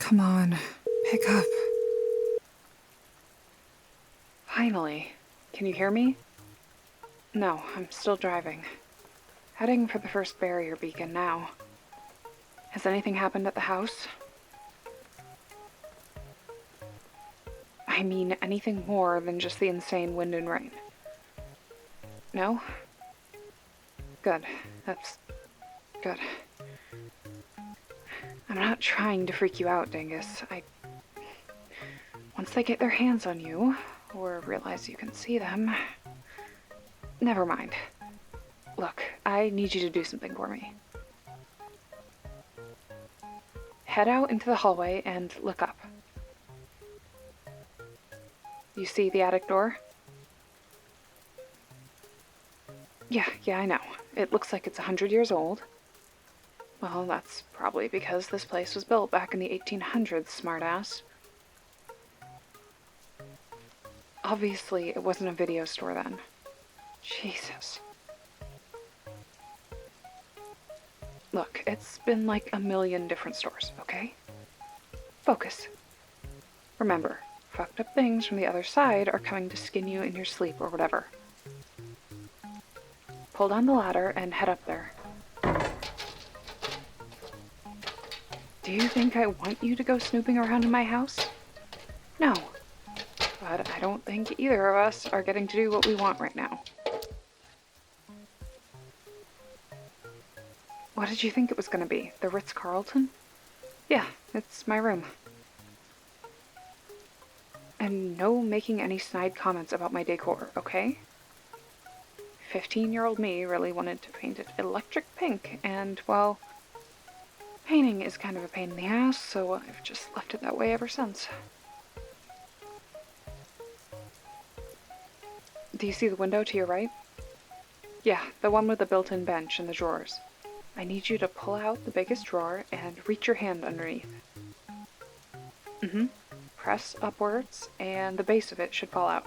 Come on, pick up. Finally. Can you hear me? No, I'm still driving. Heading for the first barrier beacon now. Has anything happened at the house? I mean anything more than just the insane wind and rain. No? Good. That's good. I'm not trying to freak you out, Dingus. Once they get their hands on you, or realize you can see them... Never mind. Look, I need you to do something for me. Head out into the hallway and look up. You see the attic door? Yeah, I know. It looks like it's 100 years old. Well, that's probably because this place was built back in the 1800s, smartass. Obviously, it wasn't a video store then. Jesus. Look, it's been like a million different stores, okay? Focus. Remember, fucked up things from the other side are coming to skin you in your sleep or whatever. Pull down the ladder and head up there. Do you think I want you to go snooping around in my house? No. But I don't think either of us are getting to do what we want right now. What did you think it was going to be? The Ritz-Carlton? Yeah, it's my room. And no making any snide comments about my decor, okay? 15-year-old me really wanted to paint it electric pink, and, well, painting is kind of a pain in the ass, so I've just left it that way ever since. Do you see the window to your right? Yeah, the one with the built-in bench and the drawers. I need you to pull out the biggest drawer and reach your hand underneath. Press upwards, and the base of it should fall out.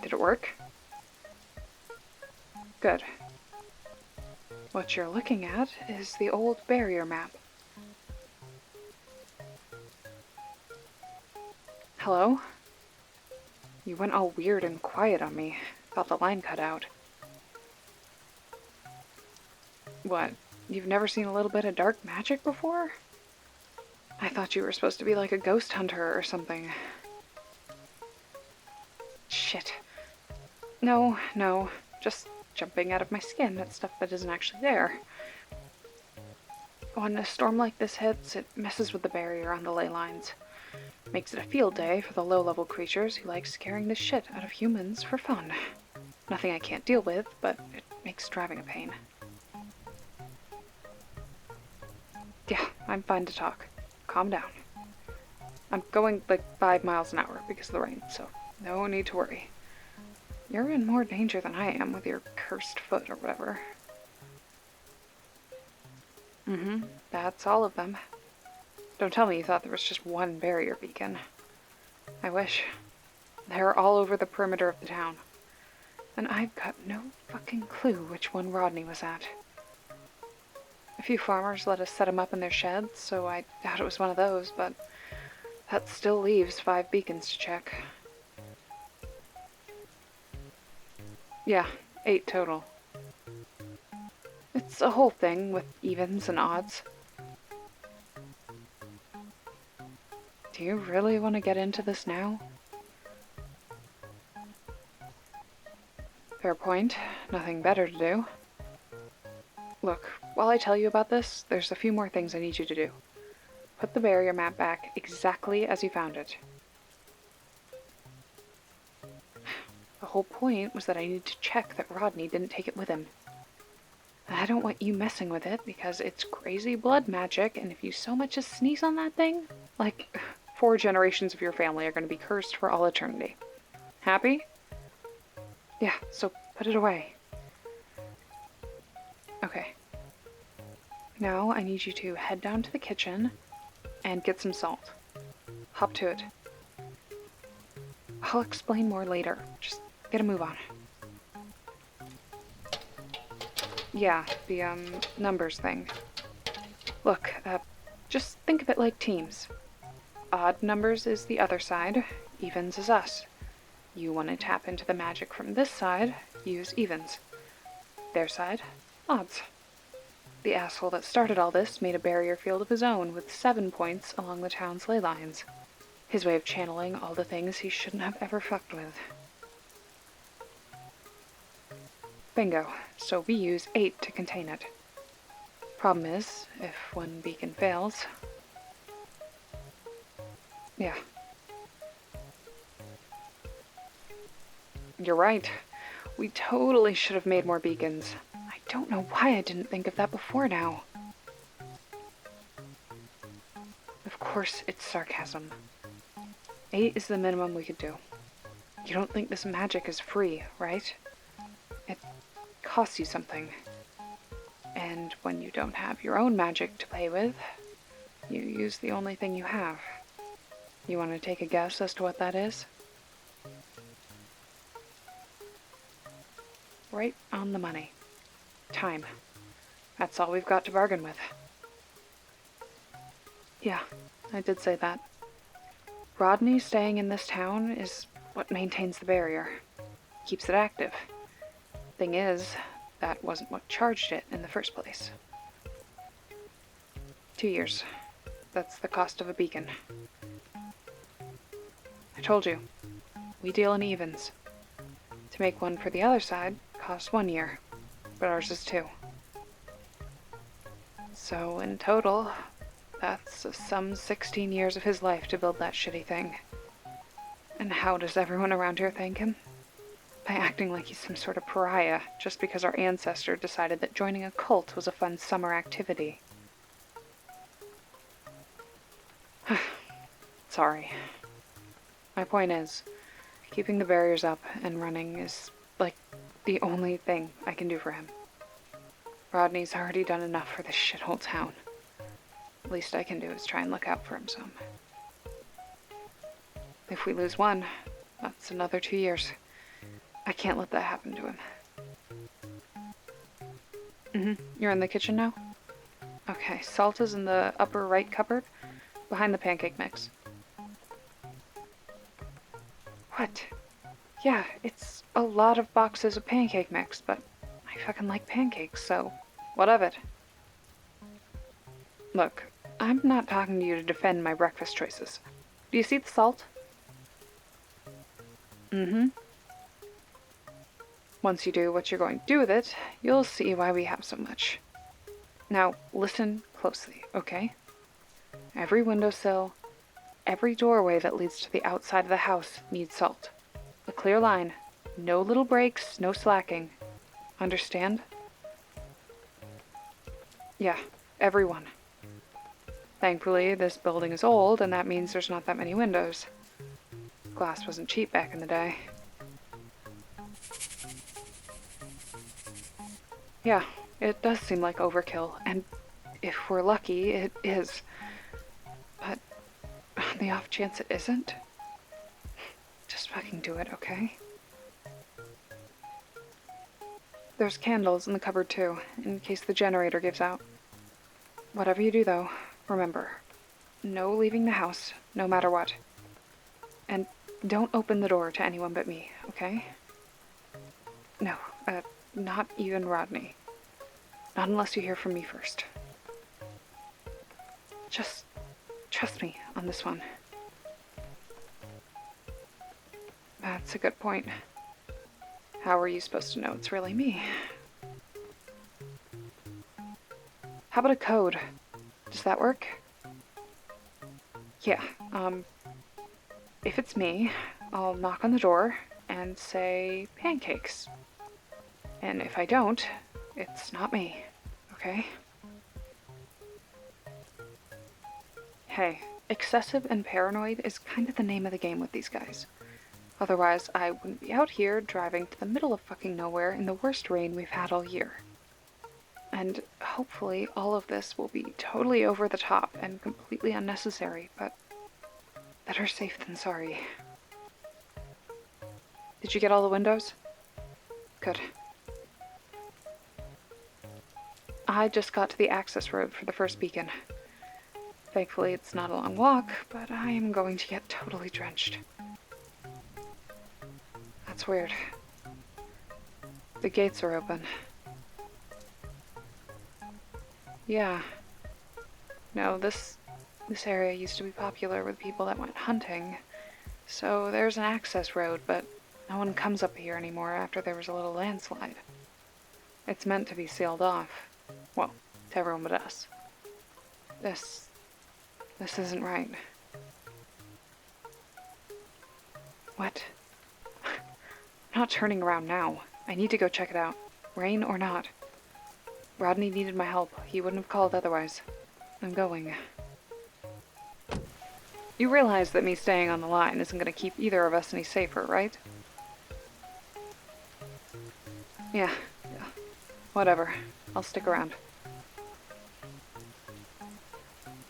Did it work? Good. What you're looking at is the old barrier map. Hello? You went all weird and quiet on me. Thought the line cut out. What? You've never seen a little bit of dark magic before? I thought you were supposed to be like a ghost hunter or something. Shit. No, just jumping out of my skin at stuff that isn't actually there. When a storm like this hits, it messes with the barrier on the ley lines. Makes it a field day for the low-level creatures who like scaring the shit out of humans for fun. Nothing I can't deal with, but it makes driving a pain. Yeah, I'm fine to talk. Calm down. I'm going like 5 miles an hour because of the rain, so no need to worry. You're in more danger than I am with your cursed foot or whatever. That's all of them. Don't tell me you thought there was just one barrier beacon. I wish. They're all over the perimeter of the town. And I've got no fucking clue which one Rodney was at. A few farmers let us set him up in their sheds, so I doubt it was one of those, but that still leaves 5 beacons to check. Yeah, 8 total. It's a whole thing with evens and odds. Do you really want to get into this now? Fair point. Nothing better to do. Look, while I tell you about this, there's a few more things I need you to do. Put the barrier map back exactly as you found it. The whole point was that I needed to check that Rodney didn't take it with him. And I don't want you messing with it because it's crazy blood magic, and if you so much as sneeze on that thing, like 4 generations of your family are going to be cursed for all eternity. Happy? Yeah, so put it away. Okay. Now I need you to head down to the kitchen and get some salt. Hop to it. I'll explain more later. Just get a move on. Yeah, the, numbers thing. Look, just think of it like teams. Odd numbers is the other side, evens is us. You want to tap into the magic from this side, use evens. Their side, odds. The asshole that started all this made a barrier field of his own with 7 points along the town's ley lines. His way of channeling all the things he shouldn't have ever fucked with. Bingo, so we use 8 to contain it. Problem is, if one beacon fails... Yeah. You're right. We totally should have made more beacons. I don't know why I didn't think of that before now. Of course, it's sarcasm. 8 is the minimum we could do. You don't think this magic is free, right? It costs you something. And when you don't have your own magic to play with, you use the only thing you have. You want to take a guess as to what that is? Right on the money. Time. That's all we've got to bargain with. Yeah, I did say that. Rodney staying in this town is what maintains the barrier. Keeps it active. Thing is, that wasn't what charged it in the first place. 2 years. That's the cost of a beacon. I told you, we deal in evens. To make one for the other side costs 1 year, but ours is 2. So in total, that's some 16 years of his life to build that shitty thing. And how does everyone around here thank him? By acting like he's some sort of pariah just because our ancestor decided that joining a cult was a fun summer activity. Sorry. My point is, keeping the barriers up and running is, like, the only thing I can do for him. Rodney's already done enough for this shithole town. Least I can do is try and look out for him some. If we lose one, that's another 2 years. I can't let that happen to him. You're in the kitchen now? Okay, salt is in the upper right cupboard, behind the pancake mix. What? Yeah, it's a lot of boxes of pancake mix, but I fucking like pancakes, so what of it? Look, I'm not talking to you to defend my breakfast choices. Do you see the salt? Once you do what you're going to do with it, you'll see why we have so much. Now, listen closely, okay? Every windowsill, every doorway that leads to the outside of the house needs salt. A clear line, no little breaks, no slacking. Understand? Yeah, everyone. Thankfully, this building is old, and that means there's not that many windows. Glass wasn't cheap back in the day. Yeah, it does seem like overkill, and if we're lucky, it is. But on the off chance it isn't, just fucking do it, okay? There's candles in the cupboard too, in case the generator gives out. Whatever you do though, remember, no leaving the house, no matter what. And don't open the door to anyone but me, okay? No, not even Rodney. Not unless you hear from me first. Just trust me on this one. That's a good point. How are you supposed to know it's really me? How about a code? Does that work? Yeah, if it's me, I'll knock on the door and say pancakes. And if I don't, it's not me, okay? Hey, excessive and paranoid is kind of the name of the game with these guys. Otherwise, I wouldn't be out here driving to the middle of fucking nowhere in the worst rain we've had all year. And hopefully all of this will be totally over the top and completely unnecessary, but better safe than sorry. Did you get all the windows? Good. I just got to the access road for the first beacon. Thankfully, it's not a long walk, but I am going to get totally drenched. That's weird. The gates are open. Yeah. No, this area used to be popular with people that went hunting. So there's an access road, but no one comes up here anymore after there was a little landslide. It's meant to be sealed off. Well, to everyone but us. This isn't right. What? I'm not turning around now. I need to go check it out. Rain or not. Rodney needed my help. He wouldn't have called otherwise. I'm going. You realize that me staying on the line isn't going to keep either of us any safer, right? Yeah. Whatever. I'll stick around.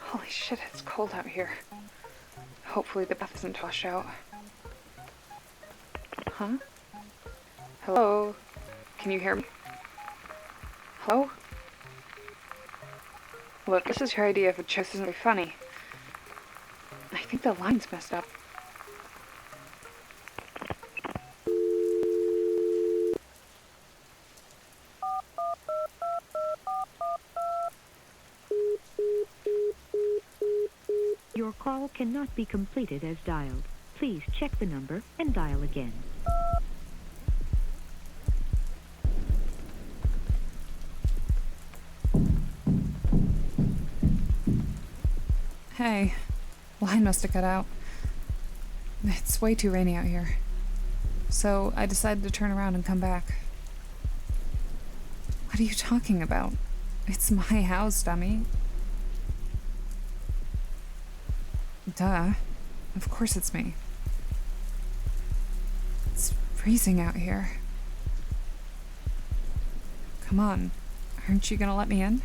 Holy shit, it's cold out here. Hopefully the bath isn't washed out. Huh? Hello? Can you hear me? Hello? Look, this is your idea of a joke. This isn't very funny. I think the line's messed up. Your call cannot be completed as dialed. Please check the number and dial again. Hey, line must have cut out. It's way too rainy out here. So I decided to turn around and come back. What are you talking about? It's my house, dummy. Duh. Of course it's me. It's freezing out here. Come on. Aren't you gonna let me in?